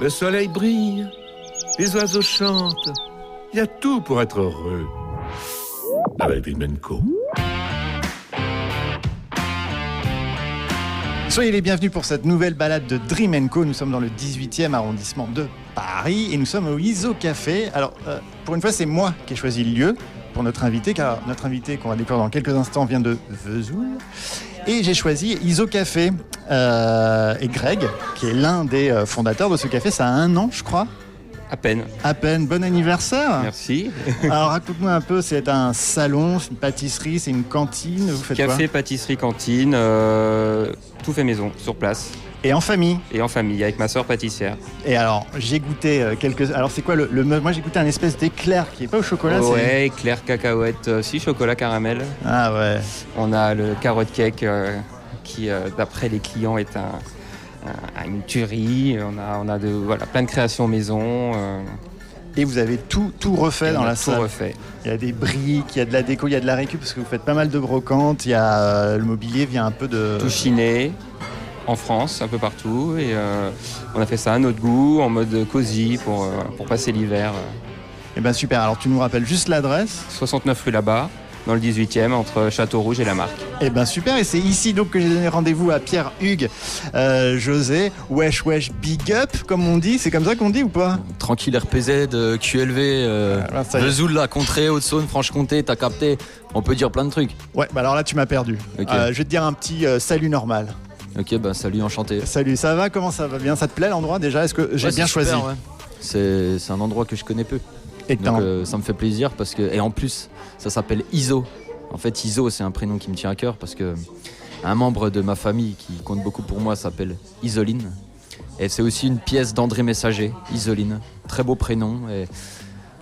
Le soleil brille, les oiseaux chantent. Il y a tout pour être heureux. Avec Dream & Co. Soyez les bienvenus pour cette nouvelle balade de Dream & Co. Nous sommes dans le 18e arrondissement de Paris et nous sommes au Iso Café. Alors, pour une fois, c'est moi qui ai choisi le lieu pour notre invité, car notre invité, qu'on va découvrir dans quelques instants, vient de Vesoul. Et j'ai choisi Iso Café. Et Greg, qui est l'un des fondateurs de ce café, ça a 1 an, je crois. À peine. À peine. Bon anniversaire. Merci. Alors raconte-moi un peu, c'est un salon, c'est une pâtisserie, c'est une cantine, vous faites Café, quoi? pâtisserie, cantine, tout fait maison, sur place. Et en famille. Et en famille, avec ma sœur pâtissière. Et alors, j'ai goûté quelques... Alors c'est quoi moi j'ai goûté un espèce d'éclair qui est pas au chocolat, Ouais, éclair, cacahuète, si chocolat, caramel. Ah ouais. On a le carotte cake qui, d'après les clients, est une tuerie. On a plein de créations maison. Et vous avez tout refait dans la salle. Tout refait. Il y a des briques, il y a de la déco, il y a de la récup parce que vous faites pas mal de brocantes. Il y a le mobilier vient un peu de... Tout chiné. En France, un peu partout, et on a fait ça à notre goût, en mode cosy pour passer l'hiver. Eh ben super, alors tu nous rappelles juste l'adresse? 69 rue là-bas, dans le 18e, entre Château-Rouge et La Marque. Eh ben super, et c'est ici donc que j'ai donné rendez-vous à Pierre Hugues, José, wesh big up comme on dit, c'est comme ça qu'on dit ou pas? Tranquille RPZ, QLV, Vesoul, la Contrée, Haute-Saône, Franche-Comté, t'as capté, on peut dire plein de trucs. Ouais, bah alors là tu m'as perdu. Okay. Je vais te dire un petit salut normal. Ok, bah salut, enchanté. Salut, ça va? Comment ça va bien? Ça te plaît l'endroit déjà? Est-ce que j'ai bien choisi? Super, ouais. C'est un endroit que je connais peu. Et donc ça me fait plaisir parce que... Et en plus, ça s'appelle Iso. En fait, Iso, c'est un prénom qui me tient à cœur parce que un membre de ma famille qui compte beaucoup pour moi s'appelle Isoline. Et c'est aussi une pièce d'André Messager, Isoline. Très beau prénom. Et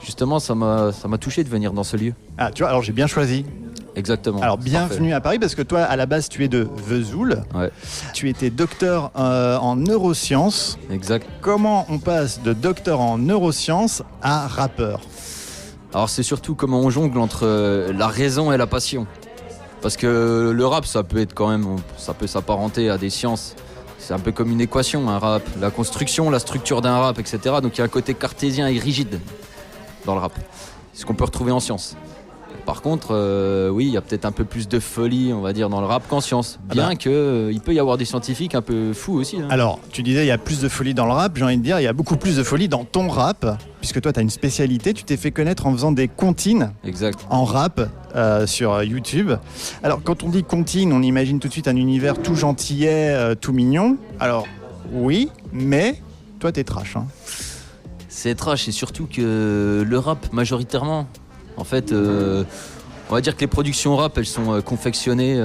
justement, ça m'a touché de venir dans ce lieu. Ah, tu vois, alors j'ai bien choisi. Exactement. Alors bienvenue à Paris parce que toi à la base tu es de Vesoul. Ouais. Tu étais docteur en neurosciences. Exact. Comment on passe de docteur en neurosciences à rappeur? Alors c'est surtout comment on jongle entre la raison et la passion. Parce que le rap ça peut s'apparenter à des sciences. C'est un peu comme une équation, un rap. La construction, la structure d'un rap, etc. Donc il y a un côté cartésien et rigide dans le rap. C'est ce qu'on peut retrouver en sciences. Par contre, oui, il y a peut-être un peu plus de folie, on va dire, dans le rap qu'en science. Bien qu'il peut y avoir des scientifiques un peu fous aussi. Hein. Alors, tu disais, il y a plus de folie dans le rap. J'ai envie de dire, il y a beaucoup plus de folie dans ton rap. Puisque toi, tu as une spécialité. Tu t'es fait connaître en faisant des comptines en rap sur YouTube. Alors, quand on dit comptine, on imagine tout de suite un univers tout gentillet, tout mignon. Alors, oui, mais toi, t'es trash. Hein. C'est trash, et surtout que le rap, majoritairement... En fait, on va dire que les productions rap, elles sont confectionnées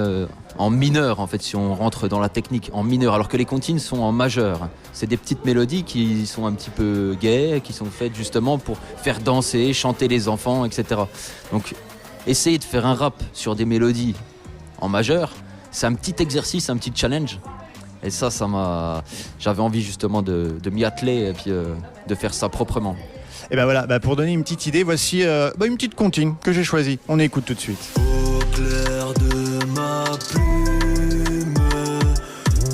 en mineur, en fait, si on rentre dans la technique, en mineur, alors que les comptines sont en majeur. C'est des petites mélodies qui sont un petit peu gaies, qui sont faites justement pour faire danser, chanter les enfants, etc. Donc, essayer de faire un rap sur des mélodies en majeur, c'est un petit exercice, un petit challenge. Et ça j'avais envie justement de m'y atteler et puis de faire ça proprement. Et ben voilà, pour donner une petite idée, voici une petite comptine que j'ai choisie. On écoute tout de suite. Au clair de ma plume,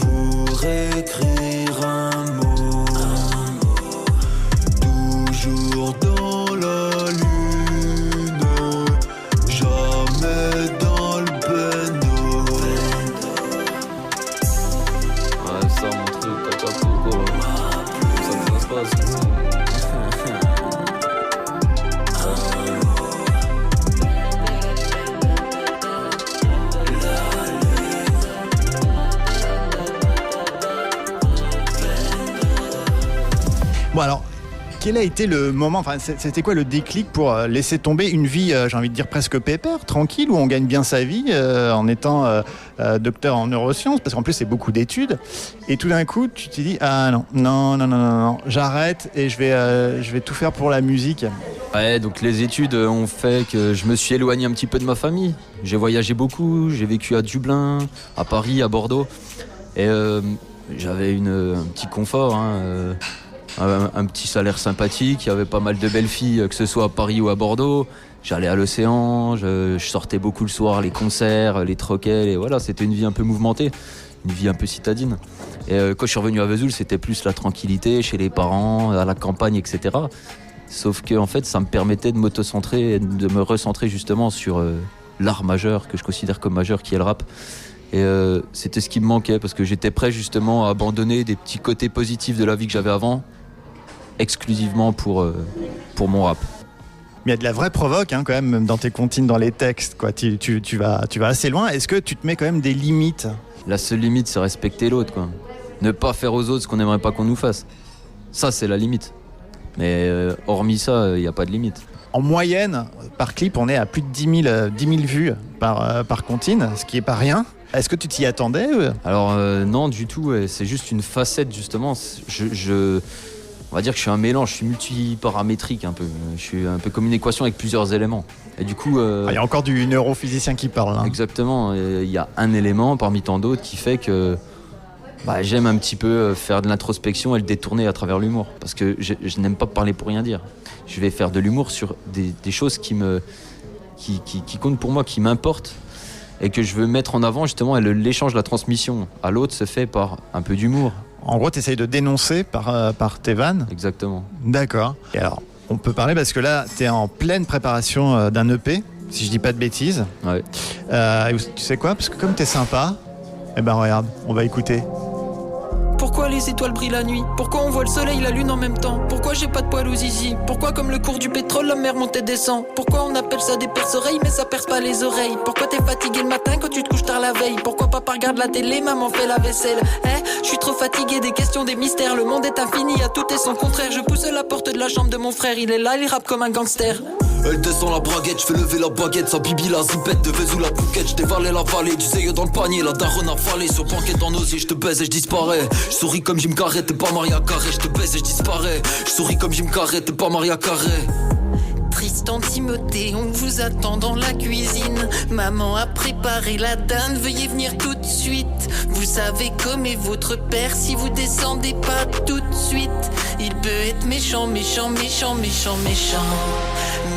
pour écrire un mot, toujours dans la lune, jamais dans le bendo. Ouais, ça mon truc, t'as pas pourquoi. Ça se passe. Bon alors, quel a été le moment, enfin c'était quoi le déclic pour laisser tomber une vie, j'ai envie de dire presque pépère, tranquille, où on gagne bien sa vie en étant docteur en neurosciences, parce qu'en plus c'est beaucoup d'études, et tout d'un coup tu t'es dit ah non, j'arrête et je vais tout faire pour la musique. Ouais, donc les études ont fait que je me suis éloigné un petit peu de ma famille. J'ai voyagé beaucoup, j'ai vécu à Dublin, à Paris, à Bordeaux, et j'avais un petit confort, hein, un petit salaire sympathique, il y avait pas mal de belles filles, que ce soit à Paris ou à Bordeaux. J'allais à l'océan, je sortais beaucoup le soir, les concerts, les troquets, et voilà, c'était une vie un peu mouvementée, une vie un peu citadine. Et quand je suis revenu à Vesoul, c'était plus la tranquillité chez les parents, à la campagne, etc. Sauf que en fait, ça me permettait de m'auto-centrer, de me recentrer justement sur l'art majeur, que je considère comme majeur, qui est le rap. Et c'était ce qui me manquait, parce que j'étais prêt justement à abandonner des petits côtés positifs de la vie que j'avais avant, exclusivement pour mon rap. Mais il y a de la vraie provoque quand même dans tes comptines, dans les textes, quoi. Tu vas assez loin. Est-ce que tu te mets quand même des limites ? La seule limite, c'est respecter l'autre, quoi. Ne pas faire aux autres ce qu'on n'aimerait pas qu'on nous fasse. Ça, c'est la limite. Mais hormis ça, il n'y a pas de limite. En moyenne, par clip, on est à plus de 10 000 vues par comptine, ce qui n'est pas rien. Est-ce que tu t'y attendais ? Alors non, du tout. Ouais. C'est juste une facette, justement. On va dire que je suis un mélange, je suis multiparamétrique un peu. Je suis un peu comme une équation avec plusieurs éléments. Et du coup... il y a encore du neurophysicien qui parle. Hein. Exactement. Il y a un élément parmi tant d'autres qui fait que j'aime un petit peu faire de l'introspection et le détourner à travers l'humour. Parce que je n'aime pas parler pour rien dire. Je vais faire de l'humour sur des choses qui comptent pour moi, qui m'importent. Et que je veux mettre en avant justement, et l'échange, la transmission à l'autre se fait par un peu d'humour. En gros, tu essayes de dénoncer par tes vannes. Exactement. D'accord. Et alors, on peut parler parce que là, tu es en pleine préparation d'un EP, si je dis pas de bêtises. Ouais. Tu sais quoi ? Parce que comme tu es sympa, regarde, on va écouter. Pourquoi les étoiles brillent la nuit ? Pourquoi on voit le soleil et la lune en même temps ? Pourquoi j'ai pas de poils aux zizi ? Pourquoi comme le cours du pétrole la mer monte et descend ? Pourquoi on appelle ça des perce-oreilles mais ça perce pas les oreilles ? Pourquoi t'es fatigué le matin quand tu te couches tard la veille ? Pourquoi papa regarde la télé, maman fait la vaisselle ? Je suis trop fatigué des questions, des mystères. Le monde est infini, à tout et son contraire. Je pousse la porte de la chambre de mon frère. Il est là, il rappe comme un gangster. Elle descend la braguette, je fais lever la baguette. Sa bibi la zipette, de Vesoul la bouquette. Je dévalais la vallée, du zègue dans le panier. La daronne a falé, sur banquette en osier. Je te baise et je disparais. Je souris comme Jim Carrey, t'es pas Maria Carré. Je te baise et je disparais. Je souris comme Jim Carrey, t'es pas Maria Carré. Tristan, Timothée, on vous attend dans la cuisine. Maman a préparé la dinde, veuillez venir tout de suite. Vous savez comme est votre père si vous descendez pas tout de suite. Il peut être méchant, méchant, méchant, méchant, méchant.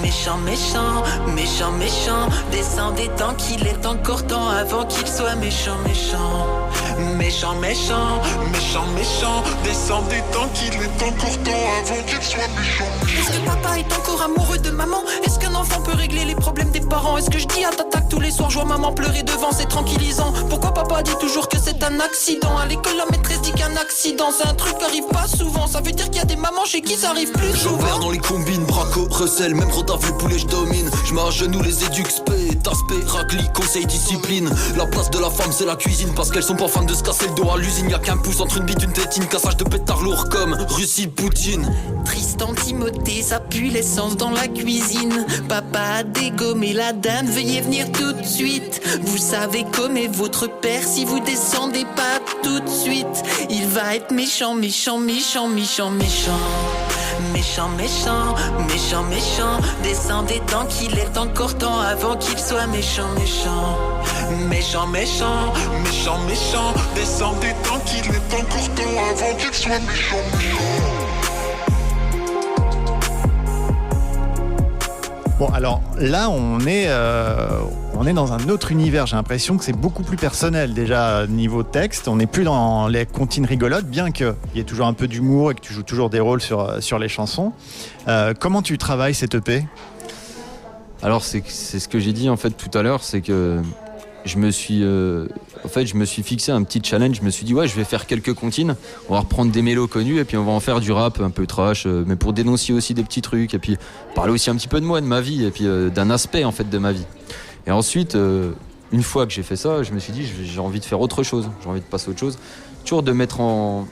Méchant, méchant, méchant, méchant. Descendez tant qu'il est encore temps avant qu'il soit méchant, méchant. Méchant, méchant, méchant, méchant. Descendez tant qu'il est encore temps avant qu'il soit méchant. Est-ce que papa est encore amoureux de maman? Est-ce qu'un enfant peut régler les problèmes des parents? Est-ce que je dis à t'attaque tous les soirs, je vois maman pleurer devant, c'est tranquillisant. Pourquoi papa dit toujours que c'est un accident? À l'école la maîtresse dit qu'un accident c'est un truc qui arrive pas souvent. Ça veut dire qu'il y a des mamans chez qui ça arrive plus souvent. J'opère dans les combines, braco, recel, même rodave, le poulet je domine. Je mets à genoux les éduques, aspect, racli, conseil, discipline. La place de la femme c'est la cuisine, parce qu'elles sont pas fans de se casser le dos à l'usine. Y'a qu'un pouce entre une bite, une tétine, cassage de pétard lourd comme Russie, Poutine. Tristan, Timothée, ça pue l'essence dans la cuisine. Papa a dégommé la dinde, veuillez venir tout de suite. Vous savez comme est votre père si vous descendez pas tout de suite. Il va être méchant, méchant, méchant, méchant, méchant. Méchant, méchant, méchant, méchant. Descendez tant qu'il est encore temps avant qu'il soit méchant, méchant. Méchant, méchant, méchant, méchant. Descendez tant qu'il est encore temps avant qu'il soit méchant, méchant. Bon, alors là, on est dans un autre univers. J'ai l'impression que c'est beaucoup plus personnel déjà niveau texte. On n'est plus dans les comptines rigolotes, bien qu'il y ait toujours un peu d'humour et que tu joues toujours des rôles sur les chansons. Comment tu travailles cette EP ? Alors c'est ce que j'ai dit en fait tout à l'heure, c'est que je me suis fixé un petit challenge. Je me suis dit ouais, je vais faire quelques comptines, on va reprendre des mélos connus et puis on va en faire du rap un peu trash, mais pour dénoncer aussi des petits trucs et puis parler aussi un petit peu de moi, de ma vie et puis d'un aspect en fait de ma vie. Et ensuite, une fois que j'ai fait ça, je me suis dit j'ai envie de faire autre chose, j'ai envie de passer à autre chose, toujours de mettre en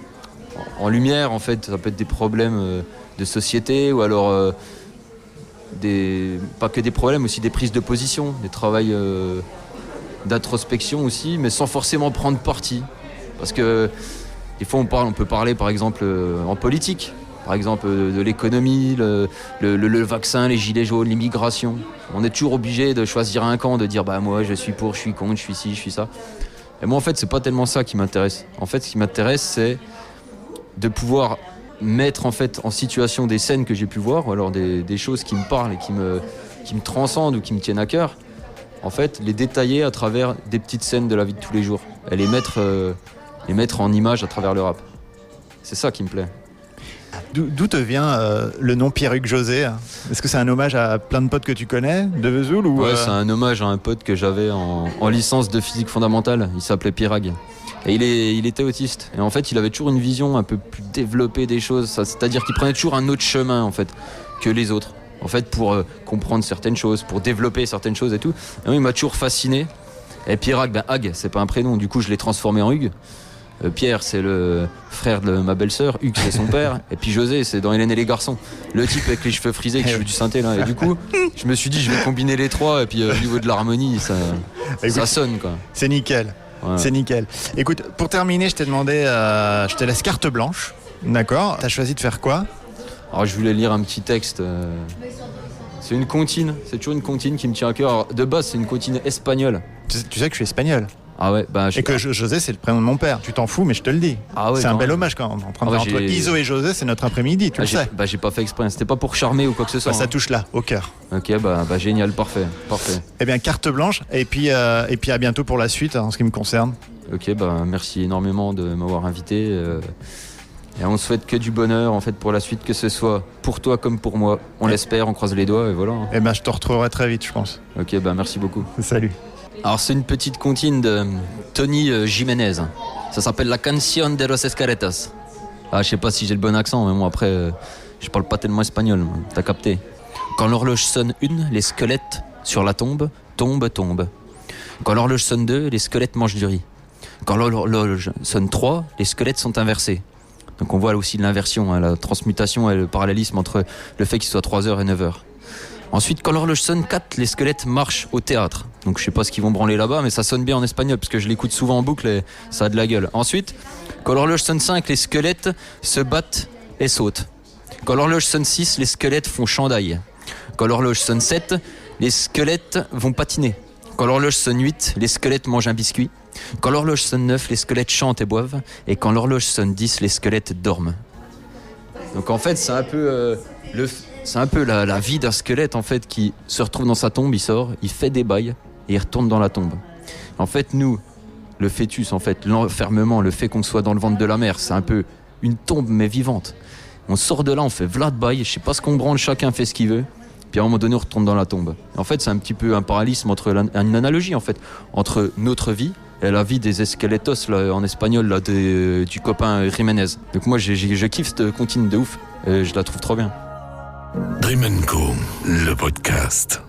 lumière en fait, ça peut être des problèmes de société ou alors pas que des problèmes, aussi des prises de position, des travails d'introspection aussi, mais sans forcément prendre parti. Parce que des fois on peut parler par exemple en politique, par exemple de l'économie, le vaccin, les gilets jaunes, l'immigration. On est toujours obligé de choisir un camp, de dire bah moi je suis pour, je suis contre, je suis ci, je suis ça. Et moi en fait c'est pas tellement ça qui m'intéresse. En fait ce qui m'intéresse c'est de pouvoir mettre en fait en situation des scènes que j'ai pu voir, ou alors des choses qui me parlent et qui me transcendent ou qui me tiennent à cœur. En fait, les détailler à travers des petites scènes de la vie de tous les jours. Et les mettre et mettre en image à travers le rap. C'est ça qui me plaît. D'où te vient le nom Pierruc José? Est-ce que c'est un hommage à plein de potes que tu connais de Vesoul ou Ouais, c'est un hommage à un pote que j'avais en licence de physique fondamentale. Il s'appelait Pirag. Et il était autiste. Et en fait, il avait toujours une vision un peu plus développée des choses. C'est-à-dire qu'il prenait toujours un autre chemin en fait que les autres. En fait, pour comprendre certaines choses, pour développer certaines choses et tout. Et moi, il m'a toujours fasciné. Et Pirag, Hag, c'est pas un prénom. Du coup, je l'ai transformé en Hugues. Pierre, c'est le frère de ma belle-sœur. Hugues, c'est son père. Et puis José, c'est dans Hélène et les garçons. Le type avec les cheveux frisés qui joue du synthé là. Et du coup, je me suis dit, je vais combiner les trois. Et puis au niveau de l'harmonie, ça sonne quoi. C'est nickel. Ouais. C'est nickel. Écoute, pour terminer, je t'ai demandé, je te laisse carte blanche. D'accord. T'as choisi de faire quoi? Alors, je voulais lire un petit texte. C'est une comptine. C'est toujours une comptine qui me tient à cœur. Alors, de base, c'est une comptine espagnole. Tu sais que je suis espagnol. Ah ouais, et que José, c'est le prénom de mon père. Tu t'en fous, mais je te le dis. Ah ouais, c'est un bel hommage quand même. En train de entre Iso et José, c'est notre après-midi, tu le sais. J'ai pas fait exprès. C'était pas pour charmer ou quoi que ce soit. Ça touche là, au cœur. Ok, génial, parfait. Eh bien, carte blanche. Et puis à bientôt pour la suite, en ce qui me concerne. Ok, merci énormément de m'avoir invité. Et on souhaite que du bonheur en fait pour la suite, que ce soit pour toi comme pour moi. On l'espère, on croise les doigts et voilà. Eh ben, je te retrouverai très vite, je pense. Ok, merci beaucoup. Salut. Alors c'est une petite comptine de Tony Jiménez. Ça s'appelle La Canción de los Esqueletos. Je sais pas si j'ai le bon accent, mais moi après, je parle pas tellement espagnol. T'as capté. Quand l'horloge sonne 1, les squelettes sur la tombe tombent. Quand l'horloge sonne 2, les squelettes mangent du riz. Quand l'horloge sonne 3, les squelettes sont inversés. Donc on voit aussi l'inversion, la transmutation et le parallélisme entre le fait qu'il soit 3h et 9h. Ensuite, quand l'horloge sonne 4, les squelettes marchent au théâtre. Donc je sais pas ce qu'ils vont branler là-bas, mais ça sonne bien en espagnol, parce que je l'écoute souvent en boucle et ça a de la gueule. Ensuite, quand l'horloge sonne 5, les squelettes se battent et sautent. Quand l'horloge sonne 6, les squelettes font chandail. Quand l'horloge sonne 7, les squelettes vont patiner. Quand l'horloge sonne 8, les squelettes mangent un biscuit. Quand l'horloge sonne 9, les squelettes chantent et boivent. Et quand l'horloge sonne 10, les squelettes dorment. Donc en fait, c'est un peu la vie d'un squelette en fait qui se retrouve dans sa tombe, il sort, il fait des bails et il retourne dans la tombe. En fait, nous, le fœtus, en fait, l'enfermement, le fait qu'on soit dans le ventre de la mère, c'est un peu une tombe mais vivante. On sort de là, on fait v'là de bail, je sais pas ce qu'on branle, chacun fait ce qu'il veut. Puis à un moment donné, on retourne dans la tombe. Et en fait, c'est un petit peu un parallélisme une analogie en fait, entre notre vie et la vie des esqueletos là, en espagnol là, du copain Jiménez. Donc moi, je kiffe cette comptine de ouf et je la trouve trop bien. Dream & Co, le podcast.